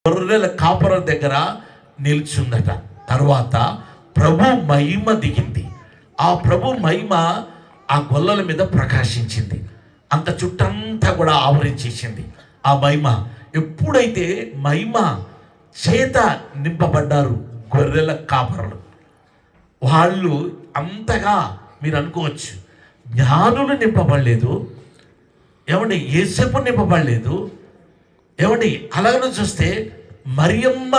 గొర్రెల కాపరుల దగ్గర నిల్చుందట. తర్వాత ప్రభు మహిమ దిగింది. ఆ ప్రభు మహిమ ఆ గొల్లల మీద ప్రకాశించింది. అంత చుట్టంతా కూడా ఆవరించేసింది ఆ మహిమ. ఎప్పుడైతే మహిమ చేత నింపబడ్డారు గొర్రెల కాపరులు, వాళ్ళు అంతగా మీరు అనుకోవచ్చు జ్ఞానులు నింపబడలేదు, ఏమండి యేసేపు నింపబడలేదు, ఏమండి అలాగనే చూస్తే మరియమ్మ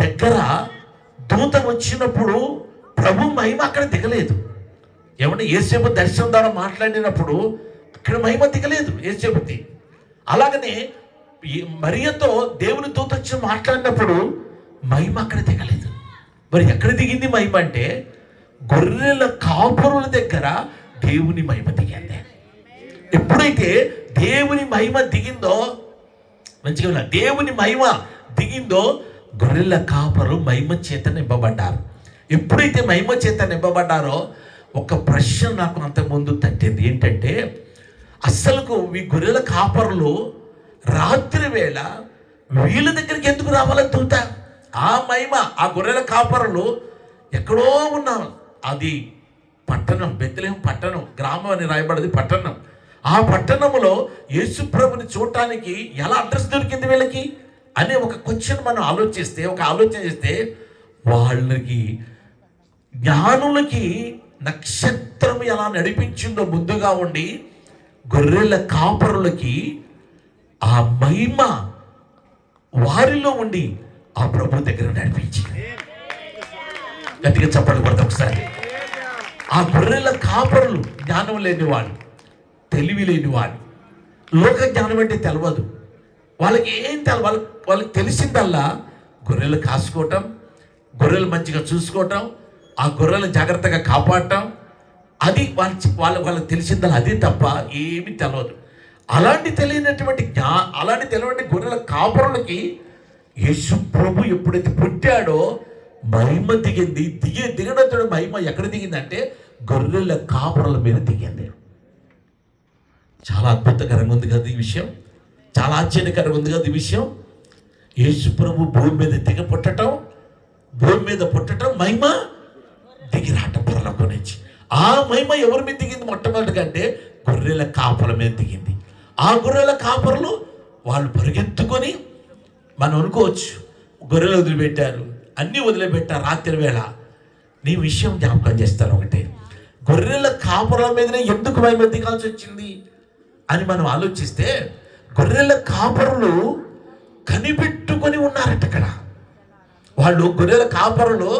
దగ్గర దూత వచ్చినప్పుడు ప్రభు మహిమ అక్కడ దిగలేదు. ఏమంటే యేసేపు దర్శనం ద్వారా మాట్లాడినప్పుడు అక్కడ మహిమ దిగలేదు యేసేపుది. అలాగనే మరియతో దేవుని దూత వచ్చి మాట్లాడినప్పుడు మహిమ అక్కడ దిగలేదు. మరి ఎక్కడ దిగింది మహిమ అంటే గొర్రెల కాపురుల దగ్గర దేవుని మహిమ దిగింది. ఎప్పుడైతే దేవుని మహిమ దిగిందో, మంచిగా దేవుని మహిమ దిగిందో గొర్రెల కాపరు మహిమ చేత నింపబడ్డారు. ఎప్పుడైతే మహిమ చేత నింపబడ్డారో ఒక ప్రశ్న నాకు అంతకుముందు తట్టింది. ఏంటంటే అస్సలకు ఈ గొర్రెల కాపరులు రాత్రి వేళ వీళ్ళ దగ్గరికి ఎందుకు రావాలని దూత? ఆ మహిమ ఆ గొర్రెల కాపరులు ఎక్కడో ఉన్నాం, అది పట్టణం, బెత్లెహేము పట్టణం, గ్రామం అని రాయబడింది పట్టణం. ఆ పట్టణంలో యేసు ప్రభుని చూడటానికి ఎలా అడ్రస్ దొరికింది వీళ్ళకి అనే ఒక క్వశ్చన్ మనం ఆలోచన చేస్తే వాళ్ళకి జ్ఞానులకి నక్షత్రం ఎలా నడిపించిందో ముందుగా ఉండి గొర్రెల కాపరులకి ఆ మహిమ వారిలో ఉండి ఆ ప్రభు దగ్గర నడిపించింది. గట్టిగా చెప్పండి కొడతా ఒకసారి. ఆ గొర్రెల కాపరులు జ్ఞానం లేని వాళ్ళు, తెలివి లేని వాళ్ళు, లోక జ్ఞానం అంటే తెలియదు వాళ్ళకి. ఏం వాళ్ళకి తెలిసిందల్లా గొర్రెలు కాసుకోవటం, గొర్రెలు మంచిగా చూసుకోవటం, ఆ గొర్రెలు జాగ్రత్తగా కాపాడటం, అది వాళ్ళకి తెలిసిందల్లా, అది తప్ప ఏమీ తెలియదు. అలాంటి తెలియనటువంటి గొర్రెల కాపరులకి యేసు ప్రభు ఎప్పుడైతే పుట్టాడో మహిమ దిగింది. దిగడంతో మహిమ ఎక్కడ దిగిందంటే గొర్రెల కాపరుల మీద దిగింది. చాలా అద్భుతకరంగా ఉంది కదా ఈ విషయం, చాలా ఆశ్చర్యకరంగా ఉంది కదా ఈ విషయం. యేసు ప్రభు భూమి మీద పుట్టడం మహిమ దిగి రావటం పరలోకం నుంచి. ఆ మహిమ ఎవరి మీద దిగింది మొట్టమొదటిగా అంటే గొర్రెల కాపరుల మీద దిగింది. ఆ గొర్రెల కాపరులు వాళ్ళు పరిగెత్తుకొని, మనం అనుకోవచ్చు గొర్రెలు వదిలిపెట్టారు, అన్నీ వదిలిపెట్టారు రాత్రి వేళ. నీ విషయం జ్ఞాపకం చేస్తాను ఒకటే, గొర్రెల కాపరుల మీదనే ఎందుకు మహిమ దిగాల్సి వచ్చింది అని మనం ఆలోచిస్తే గొర్రెల కాపరులు కనిపెట్టుకొని ఉన్నారట. అక్కడ వాళ్ళు గొర్రెల కాపరులు